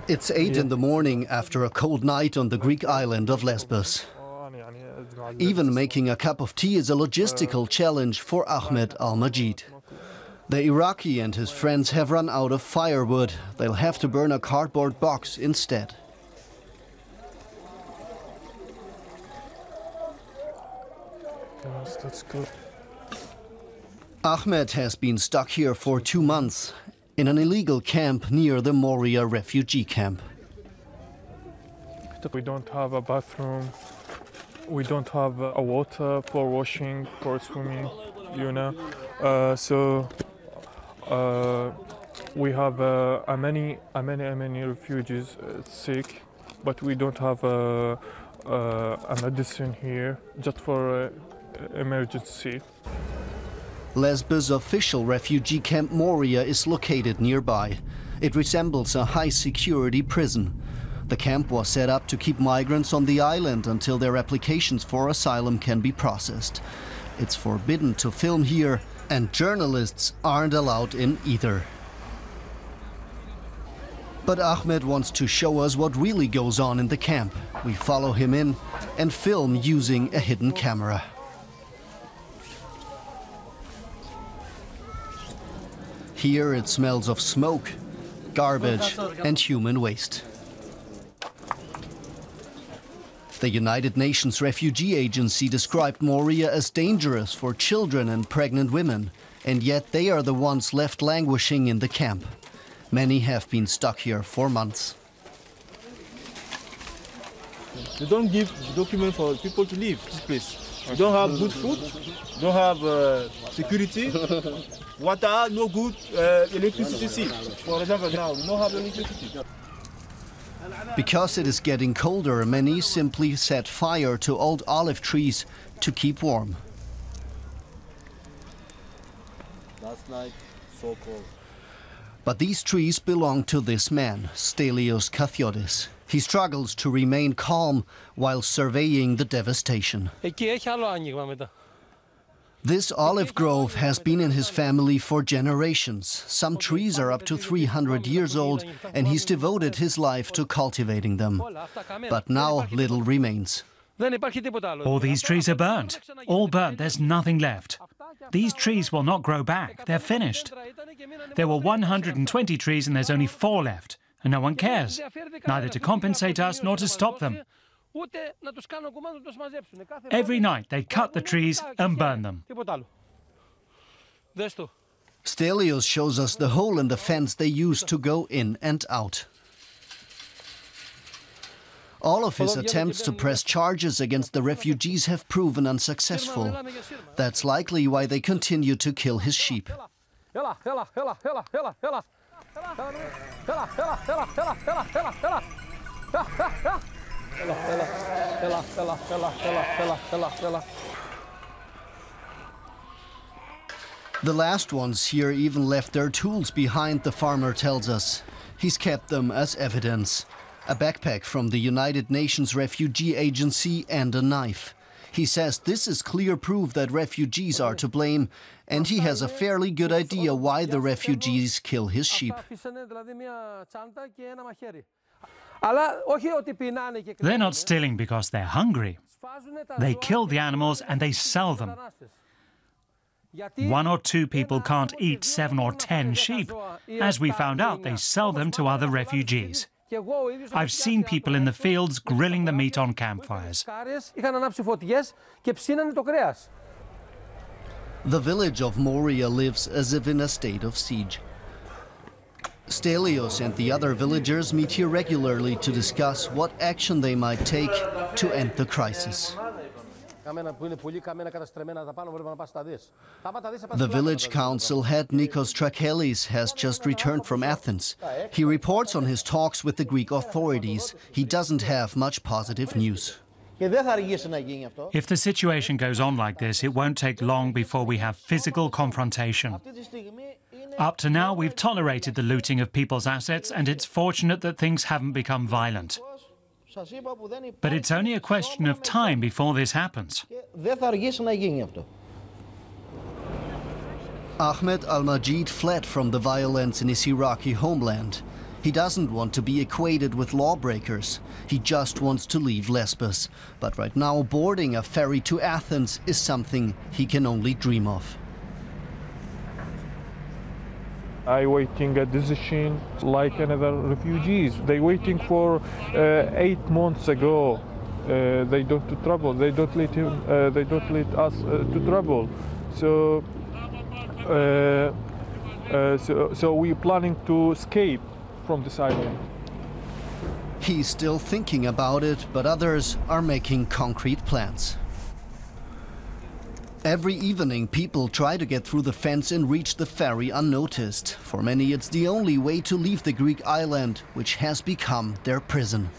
It's 8 in the morning after a cold night on the Greek island of Lesbos. Even making a cup of tea is a logistical challenge for Ahmed Al-Majid. The Iraqi and his friends have run out of firewood. They'll have to burn a cardboard box instead. Yes, that's good. Ahmed has been stuck here for 2 months in an illegal camp near the Moria refugee camp. We don't have a bathroom. We don't have a water for washing, for swimming, you know. We have many refugees sick, but we don't have a medicine here, just for emergency. Lesbos' official refugee camp Moria is located nearby. It resembles a high-security prison. The camp was set up to keep migrants on the island until their applications for asylum can be processed. It's forbidden to film here, and journalists aren't allowed in either. But Ahmed wants to show us what really goes on in the camp. We follow him in and film using a hidden camera. Here it smells of smoke, garbage and human waste. The United Nations Refugee Agency described Moria as dangerous for children and pregnant women, and yet they are the ones left languishing in the camp. Many have been stuck here for months. They don't give documents for people to leave this place. You don't have good food, don't have security, water, no good electricity. For example, now we don't have electricity. Because it is getting colder, many simply set fire to old olive trees to keep warm. Last night, so cold. But these trees belong to this man, Stelios Kathiotis. He struggles to remain calm while surveying the devastation. This olive grove has been in his family for generations. Some trees are up to 300 years old, and he's devoted his life to cultivating them. But now little remains. All these trees are burnt. All burnt, there's nothing left. These trees will not grow back. They're finished. There were 120 trees and there's only 4 left. And no one cares, neither to compensate us nor to stop them. Every night they cut the trees and burn them. Stelios shows us the hole in the fence they used to go in and out. All of his attempts to press charges against the refugees have proven unsuccessful. That's likely why they continue to kill his sheep. The last ones here even left their tools behind, the farmer tells us. He's kept them as evidence. A backpack from the United Nations Refugee Agency and a knife. He says this is clear proof that refugees are to blame, and he has a fairly good idea why the refugees kill his sheep. They're not stealing because they're hungry. They kill the animals and they sell them. 1 or 2 people can't eat 7 or 10 sheep. As we found out, they sell them to other refugees. I've seen people in the fields grilling the meat on campfires. The village of Moria lives as if in a state of siege. Stelios and the other villagers meet here regularly to discuss what action they might take to end the crisis. The village council head Nikos Trakelis has just returned from Athens. He reports on his talks with the Greek authorities. He doesn't have much positive news. If the situation goes on like this, it won't take long before we have physical confrontation. Up to now, we've tolerated the looting of people's assets, and it's fortunate that things haven't become violent. But it's only a question of time before this happens. Ahmed Al-Majid fled from the violence in his Iraqi homeland. He doesn't want to be equated with lawbreakers. He just wants to leave Lesbos. But right now, boarding a ferry to Athens is something he can only dream of. I waiting a decision like another refugees. They waiting for 8 months ago. They don't travel. They don't let him. They don't let us to travel. So we're planning to escape from this island. He's still thinking about it, but others are making concrete plans. Every evening, people try to get through the fence and reach the ferry unnoticed. For many, it's the only way to leave the Greek island, which has become their prison.